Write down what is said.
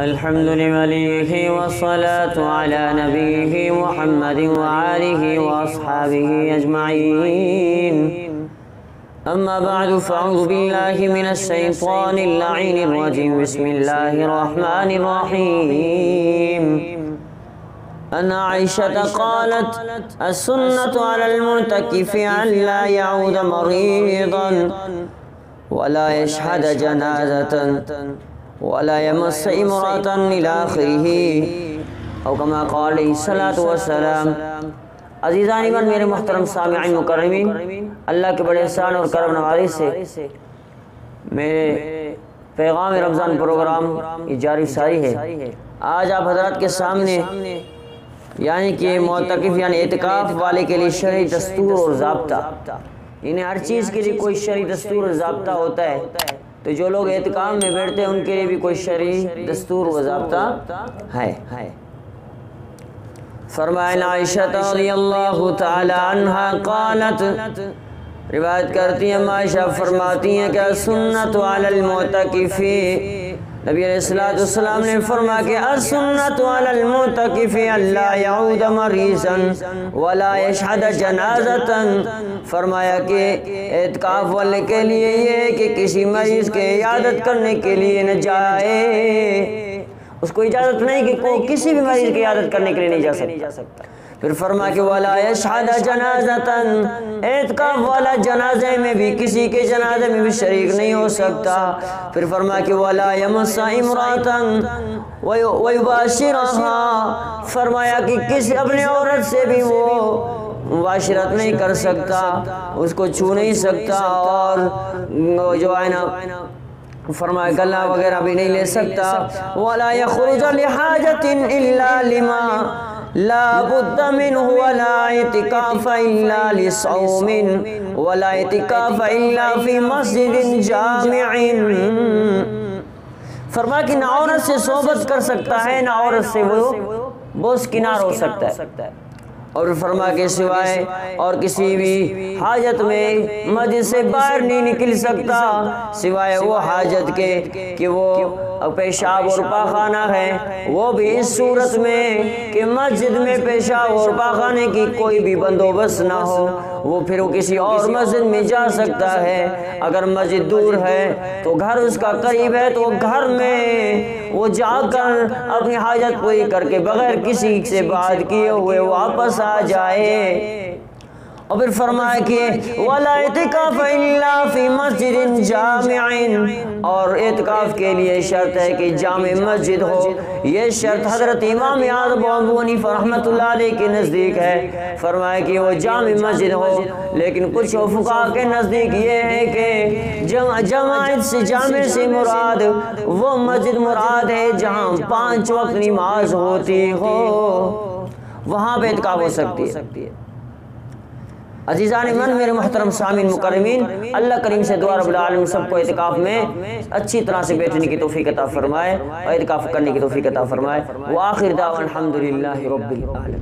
الحمد لله والصلاة على نبيه محمد وآله وأصحابه أجمعين. أما بعد فأعوذ بالله من الشيطان اللعين الرجيم. بسم الله الرحمن الرحيم. أن عائشة قالت: السنة على المعتكف أن لا يعود مريضا ولا يشهد جنازة ولا يمس امرأة إلى آخره او كما قال علیہ الصلوۃ والسلام. عزیزان ایمان، میرے محترم سامعین مکرمین، اللہ کے بڑے احسان اور کرم نوازی سے میرے پیغام رمضان پروگرام جاری ساری ہے. آج آپ حضرات کے سامنے یعنی کہ معتکف یعنی اعتکاف والے کے لیے شرعی دستور اور ضابطہ، یعنی ہر چیز کے لیے کوئی شرعی دستور اور ضابطہ ہوتا ہے، تو جو لوگ اعتکاف میں بیٹھتے ہیں ان کے لیے بھی کوئی شرعی دستور و ضابطہ ہے. فرمایا عائشہ رضی اللہ تعالی عنہا قالت، روایت کرتی ہیں عائشہ فرماتی ہیں کہ سنت علی المعتکف، نبی علیہ السلام نے فرمایا کہ السنت علی المعتکف الا یعود مریضا ولا یشہد جنازۃ. فرمایا کہ اعتکاف والے کے لیے یہ کہ کسی مریض کے عیادت کرنے کے لیے نہ جائے، اس کو اجازت نہیں کہ کوئی کسی بھی مریض کی عیادت کرنے کے لیے نہیں جا سکتا. پھر فرمایا کہ ولا یشہد جنازۃ، اعتکاف والا جنازے میں بھی کسی کے جنازے میں بھی شریک نہیں ہو سکتا. پھر فرمایا کہ ولا یمس امرأۃ ویباشرها، فرمایا کہ کسی اپنے عورت سے بھی وہ مباشرت نہیں کر سکتا، اس کو چھو نہیں سکتا، اور جو ہے نا فرمایا گلہ وغیرہ بھی نہیں لے سکتا. ولا یخرج لحاجۃ الا لما لا بد منه ولا اعتکاف الا لصوم ولا اعتکاف الا فی مسجد جامع. فرمایا کہ نہ عورت سے صحبت کر سکتا ہے، نہ عورت سے وہ بوس کنار ہو سکتا ہے. اور فرمایا کہ سوائے اور کسی بھی حاجت میں مسجد سے باہر نہیں نکل سکتا، سوائے وہ حاجت کے کہ وہ پیشاب اور پاخانہ ہے، وہ بھی اس صورت میں کہ مسجد میں پیشاب اور پاخانے کی کوئی بھی بندوبست نہ ہو، وہ پھر وہ کسی اور مسجد میں جا سکتا ہے. اگر مسجد دور ہے تو گھر اس کا قریب ہے تو گھر میں وہ جا کر اپنی حاجت پوری کر کے بغیر کسی سے بات کیے ہوئے واپس آ جائے. اور پھر فرمایا کہ ولا اعتکاف الا فی مسجد جامع، اور اعتکاف کے لیے شرط ہے کہ جامع مسجد ہو. یہ شرط حضرت امام اعظم ابو حنیفہ رحمۃ اللہ علیہ کے نزدیک ہے. فرمایا کہ وہ جامع مسجد ہو، لیکن کچھ فقہاء کے نزدیک یہ ہے کہ جماعت سے جامع سے مراد وہ مسجد مراد ہے جہاں 5 وقت نماز ہوتی ہو، وہاں پہ اعتکاف ہو سکتی ہے. عزیزان من، میرے محترم سامعین مکرمین، اللہ کریم سے دعا رب العالمین سب کو اعتکاف میں اچھی طرح سے بیٹھنے کی توفیق عطا فرمائے اور اعتکاف کرنے کی توفیق عطا فرمائے. وآخر دعوانا الحمدللہ رب العالمین.